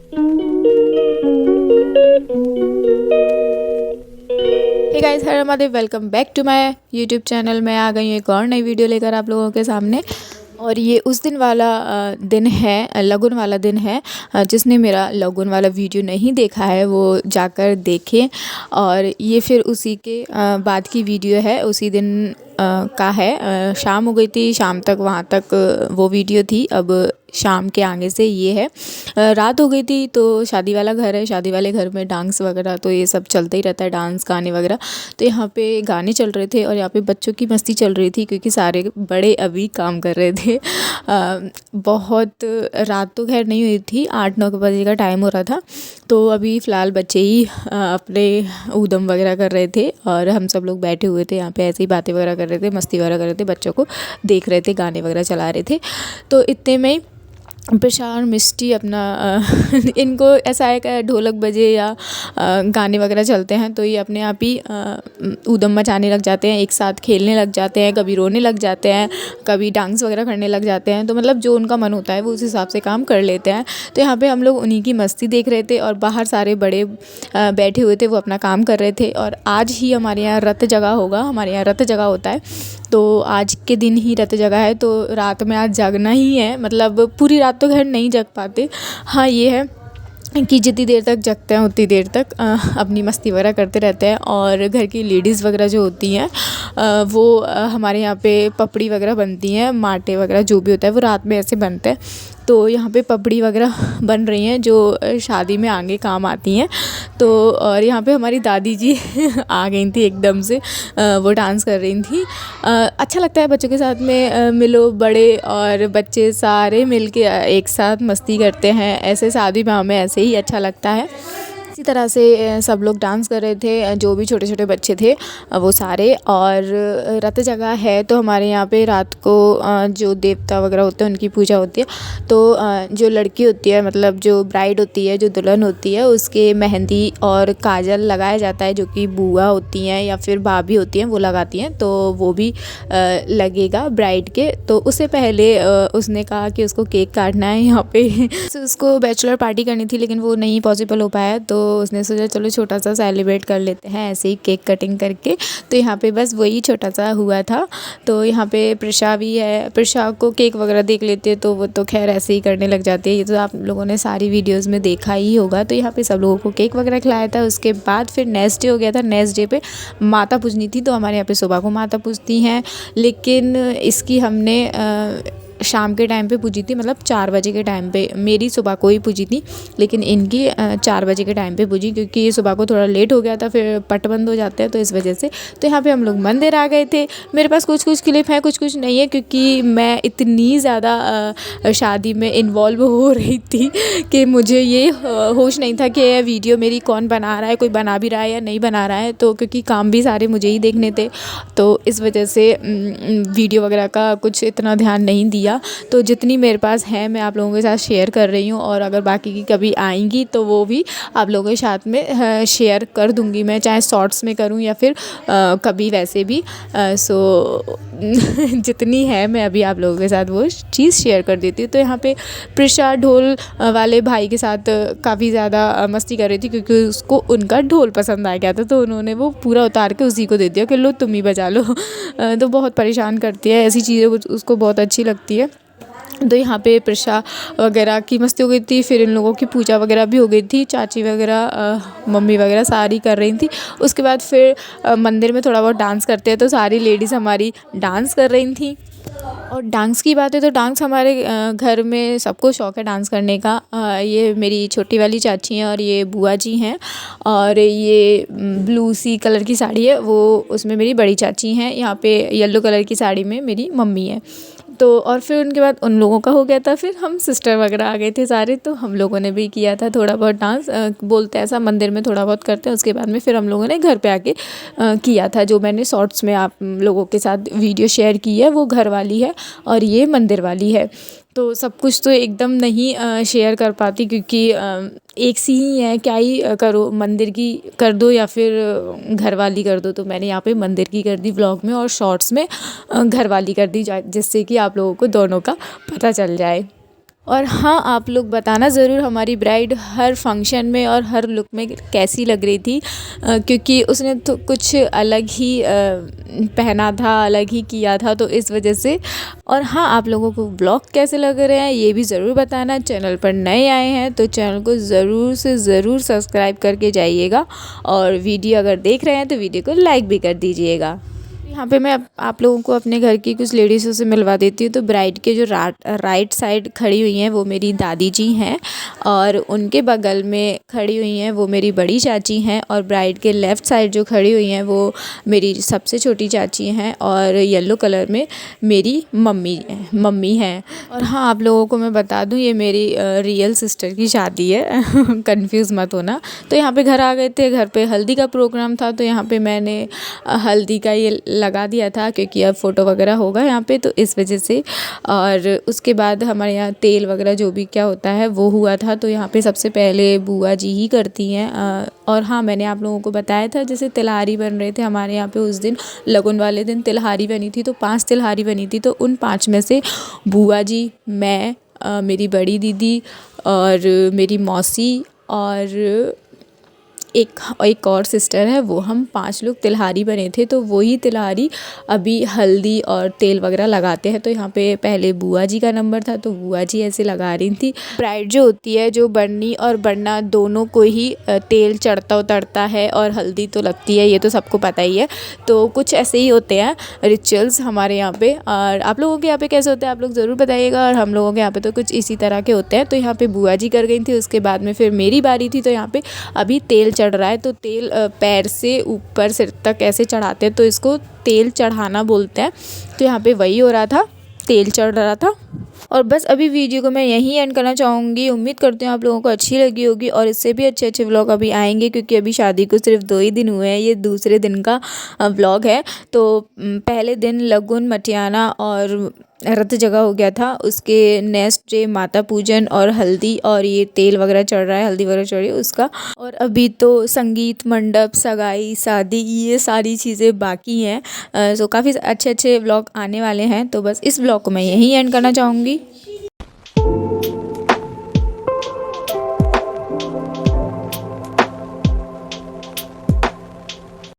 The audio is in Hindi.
हे गाइस, हर Mahadev, welcome back to my YouTube channel. मैं आ गई हूँ एक और नई वीडियो लेकर आप लोगों के सामने। और ये उस दिन वाला दिन है, लगन वाला दिन है। जिसने मेरा लगन वाला वीडियो नहीं देखा है वो जाकर देखें। और ये फिर उसी के बाद की वीडियो है, उसी दिन का है। शाम हो गई थी, शाम तक वहाँ तक वो वीडियो थी। अब शाम के आगे से ये है। रात हो गई थी तो शादी वाला घर है, शादी वाले घर में डांस वगैरह तो ये सब चलता ही रहता है, डांस गाने वगैरह। तो यहाँ पे गाने चल रहे थे और यहाँ पे बच्चों की मस्ती चल रही थी, क्योंकि सारे बड़े अभी काम कर रहे थे। बहुत रात तो खैर नहीं हुई थी, 8-9 बजे का टाइम हो रहा था। तो अभी फ़िलहाल बच्चे ही अपने ऊधम वगैरह कर रहे थे और हम सब लोग बैठे हुए थे यहाँ पे, ऐसे ही बातें वगैरह कर रहे थे, मस्ती वगैरह कर रहे थे, बच्चों को देख रहे थे, गाने वगैरह चला रहे थे। तो इतने में प्रशा और मिष्टी अपना इनको ऐसा है कि ढोलक बजे या गाने वगैरह चलते हैं तो ये अपने आप ही ऊधम मचाने लग जाते हैं, एक साथ खेलने लग जाते हैं, कभी रोने लग जाते हैं, कभी डांस वगैरह करने लग जाते हैं। तो मतलब जो उनका मन होता है वो उस हिसाब से काम कर लेते हैं। तो यहाँ पे हम लोग उन्हीं की मस्ती देख रहे थे और बाहर सारे बड़े बैठे हुए थे, वो अपना काम कर रहे थे। और आज ही हमारे यहाँ रथ जगह होगा, हमारे यहाँ रथ जगह होता है। तो आज के दिन ही रथ जगह है, तो रात में आज जागना ही है। मतलब पूरी रात तो खैर नहीं जग पाते। हाँ, ये है कि जितनी देर तक जगते हैं उतनी देर तक अपनी मस्ती वगैरह करते रहते हैं। और घर की लेडीज़ वगैरह जो होती हैं वो हमारे यहाँ पे पपड़ी वगैरह बनती हैं, माटे वगैरह जो भी होता है वो रात में ऐसे बनते हैं। तो यहाँ पे पपड़ी वगैरह बन रही हैं जो शादी में आगे काम आती हैं। तो और यहाँ पे हमारी दादी जी आ गई थी एकदम से, वो डांस कर रही थी। अच्छा लगता है बच्चों के साथ में मिलो, बड़े और बच्चे सारे मिल के एक साथ मस्ती करते हैं। ऐसे शादी ब्याह में ऐसे ही अच्छा लगता है। इसी तरह से सब लोग डांस कर रहे थे, जो भी छोटे छोटे बच्चे थे वो सारे। और रथ जगह है तो हमारे यहाँ पे रात को जो देवता वगैरह होते हैं उनकी पूजा होती है। तो जो लड़की होती है, मतलब जो ब्राइड होती है, जो दुल्हन होती है, उसके मेहंदी और काजल लगाया जाता है, जो कि बुआ होती हैं या फिर भाभी होती हैं वो लगाती हैं। तो वो भी लगेगा ब्राइड के। तो उससे पहले उसने कहा कि उसको केक काटना है यहाँ पे। तो उसको बैचलर पार्टी करनी थी लेकिन वो नहीं पॉसिबल हो पाया, तो उसने सोचा चलो छोटा सा सेलिब्रेट कर लेते हैं ऐसे ही केक कटिंग करके। तो यहाँ पे बस वही छोटा सा हुआ था। तो यहाँ पे प्रशा भी है, प्रशा को केक वगैरह देख लेते तो वो तो खैर ऐसे ही करने लग जाती है। ये तो आप लोगों ने सारी वीडियोस में देखा ही होगा। तो यहाँ पे सब लोगों को केक वगैरह खिलाया था। उसके बाद फिर नेक्स्ट डे हो गया था। नेक्स्ट डे पे माता पूजनी थी, तो हमारे यहाँ पे सुबह को माता पूजती हैं, लेकिन इसकी हमने शाम के टाइम पे पूजी थी, मतलब 4 बजे के टाइम पे। मेरी सुबह को ही पूजी थी लेकिन इनकी 4 बजे के टाइम पे पूजी, क्योंकि सुबह को थोड़ा लेट हो गया था, फिर पट बंद हो जाते हैं तो इस वजह से। तो यहाँ पे हम लोग मंदिर आ गए थे। मेरे पास कुछ कुछ क्लिप हैं, कुछ कुछ नहीं है, क्योंकि मैं इतनी ज़्यादा शादी में इन्वॉल्व हो रही थी कि मुझे ये होश नहीं था कि यह वीडियो मेरी कौन बना रहा है, कोई बना भी रहा है या नहीं बना रहा है। तो क्योंकि काम भी सारे मुझे ही देखने थे, तो इस वजह से वीडियो वगैरह का कुछ इतना ध्यान नहीं दिया। तो जितनी मेरे पास है मैं आप लोगों के साथ शेयर कर रही हूँ, और अगर बाकी की कभी आएंगी तो वो भी आप लोगों के साथ में शेयर कर दूँगी मैं, चाहे शॉर्ट्स में करूँ या फिर कभी वैसे भी। सो जितनी है मैं अभी आप लोगों के साथ वो चीज़ शेयर कर देती हूँ। तो यहाँ पे प्रशा ढोल वाले भाई के साथ काफ़ी ज़्यादा मस्ती कर रही थी, क्योंकि उसको उनका ढोल पसंद आ गया था। तो उन्होंने वो पूरा उतार के उसी को दे दिया कि लो तुम ही बजा लो। तो बहुत परेशान करती है ऐसी चीज़ें, उसको बहुत अच्छी लगती है। तो यहाँ पे प्रशा वगैरह की मस्ती हो गई थी। फिर इन लोगों की पूजा वगैरह भी हो गई थी, चाची वगैरह मम्मी वगैरह सारी कर रही थी। उसके बाद फिर मंदिर में थोड़ा बहुत डांस करते हैं, तो सारी लेडीज़ हमारी डांस कर रही थी। और डांस की बात है तो डांस हमारे घर में सबको शौक़ है डांस करने का। ये मेरी छोटी वाली चाची हैं और ये बुआ जी हैं। और ये ब्लू सी कलर की साड़ी है वो, उसमें मेरी बड़ी चाची हैं। यहाँ पे येलो कलर की साड़ी में मेरी मम्मी है। तो और फिर उनके बाद उन लोगों का हो गया था, फिर हम सिस्टर वगैरह आ गए थे सारे, तो हम लोगों ने भी किया था थोड़ा बहुत डांस। बोलते हैं ऐसा मंदिर में थोड़ा बहुत करते हैं। उसके बाद में फिर हम लोगों ने घर पे आके किया था। जो मैंने शॉर्ट्स में आप लोगों के साथ वीडियो शेयर की है वो घर वाली है और ये मंदिर वाली है। तो सब कुछ तो एकदम नहीं शेयर कर पाती, क्योंकि एक सी ही है, क्या ही करो, मंदिर की कर दो या फिर घर वाली कर दो। तो मैंने यहाँ पे मंदिर की कर दी व्लॉग में, और शॉर्ट्स में घर वाली कर दी, जिससे कि आप लोगों को दोनों का पता चल जाए। और हाँ, आप लोग बताना ज़रूर हमारी ब्राइड हर फंक्शन में और हर लुक में कैसी लग रही थी, क्योंकि उसने तो कुछ अलग ही पहना था, अलग ही किया था, तो इस वजह से। और हाँ, आप लोगों को ब्लॉग कैसे लग रहे हैं ये भी ज़रूर बताना। चैनल पर नए आए हैं तो चैनल को ज़रूर से ज़रूर सब्सक्राइब करके जाइएगा, और वीडियो अगर देख रहे हैं तो वीडियो को लाइक भी कर दीजिएगा। यहाँ पे मैं आप लोगों को अपने घर की कुछ लेडीज़ों से मिलवा देती हूँ। तो ब्राइड के जो राइट साइड खड़ी हुई हैं वो मेरी दादी जी हैं, और उनके बगल में खड़ी हुई हैं वो मेरी बड़ी चाची हैं, और ब्राइड के लेफ़्ट साइड जो खड़ी हुई हैं वो मेरी सबसे छोटी चाची हैं, और येलो कलर में मेरी मम्मी हैं। और हाँ, आप लोगों को मैं बता दूँ ये मेरी रियल सिस्टर की शादी है कंफ्यूज मत होना। तो यहाँ पे घर आ गए थे, घर पे हल्दी का प्रोग्राम था, तो यहाँ पे मैंने हल्दी का ये लगा दिया था, क्योंकि अब फ़ोटो वगैरह होगा यहाँ पे, तो इस वजह से। और उसके बाद हमारे यहाँ तेल वगैरह जो भी क्या होता है वो हुआ था, तो यहाँ पे सबसे पहले बुआ जी ही करती हैं। और हाँ, मैंने आप लोगों को बताया था जैसे तिलहारी बन रहे थे हमारे यहाँ पे उस दिन, लगन वाले दिन तिलहारी बनी थी, तो 5 तिलहारी बनी थी। तो उन 5 में से बुआ जी, मैं, मेरी बड़ी दीदी और मेरी मौसी और एक और सिस्टर है, वो हम 5 लोग तिलहारी बने थे। तो वही तिलहारी अभी हल्दी और तेल वगैरह लगाते हैं। तो यहाँ पे पहले बुआ जी का नंबर था, तो बुआ जी ऐसे लगा रही थी। ब्राइड जो होती है, जो बढ़नी और बढ़ना दोनों को ही तेल चढ़ता उतरता है और हल्दी तो लगती है, ये तो सबको पता ही है। तो कुछ ऐसे ही होते हैं रिचुअल्स हमारे यहाँ पे। और आप लोगों के यहाँ पे कैसे होते हैं आप लोग ज़रूर बताइएगा। और हम लोगों के यहाँ पे तो कुछ इसी तरह के होते हैं। तो यहाँ पे बुआ जी कर गई थी, उसके बाद में फिर मेरी बारी थी। तो यहाँ पे अभी तेल चढ़ रहा है, तो तेल पैर से ऊपर सिर तक ऐसे चढ़ाते हैं, तो इसको तेल चढ़ाना बोलते हैं। तो यहाँ पे वही हो रहा था, तेल चढ़ रहा था। और बस अभी वीडियो को मैं यहीं एंड करना चाहूँगी। उम्मीद करती हूँ आप लोगों को अच्छी लगी होगी, और इससे भी अच्छे अच्छे व्लॉग अभी आएंगे, क्योंकि अभी शादी को सिर्फ 2 ही दिन हुए हैं, ये दूसरे दिन का व्लॉग है। तो पहले दिन लगुन मटियाना और रत जगह हो गया था, उसके नेक्स्ट डे माता पूजन और हल्दी, और ये तेल वगैरह चढ़ रहा है, हल्दी वगैरह चढ़ रही है उसका। और अभी तो संगीत मंडप, सगाई, शादी, ये सारी चीज़ें बाकी हैं। सो काफ़ी अच्छे अच्छे व्लॉग आने वाले हैं। तो बस इस व्लॉग को मैं यहीं एंड करना चाहूँगी।